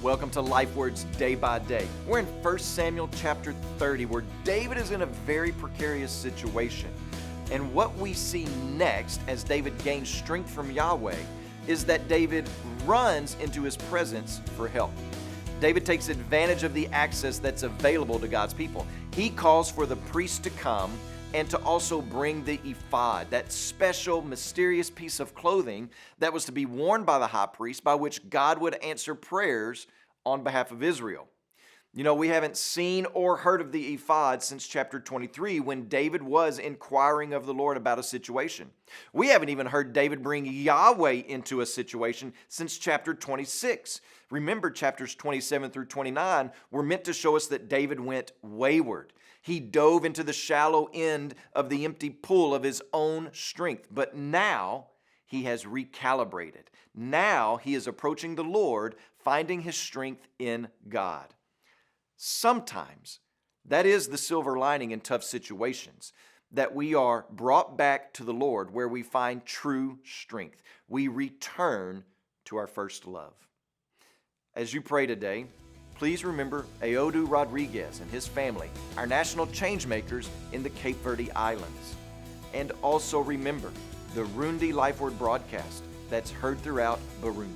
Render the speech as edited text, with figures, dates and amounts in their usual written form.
Welcome to Life Words Day by Day. We're in 1 Samuel chapter 30, where David is in a very precarious situation. And what we see next, as David gains strength from Yahweh, is that David runs into his presence for help. David takes advantage of the access that's available to God's people. He calls for the priest to come and to also bring the ephod, that special, mysterious piece of clothing that was to be worn by the high priest, by which God would answer prayers on behalf of Israel. You know, we haven't seen or heard of the ephod since chapter 23, when David was inquiring of the Lord about a situation. We haven't even heard David bring Yahweh into a situation since chapter 26. Remember, chapters 27 through 29 were meant to show us that David went wayward. He dove into the shallow end of the empty pool of his own strength. But now he has recalibrated. Now he is approaching the Lord, finding his strength in God. Sometimes that is the silver lining in tough situations, that we are brought back to the Lord where we find true strength. We return to our first love. As you pray today, please remember Aodu Rodriguez and his family, our national change makers in the Cape Verde Islands. And also remember the Rundi Life Word broadcast that's heard throughout Burundi.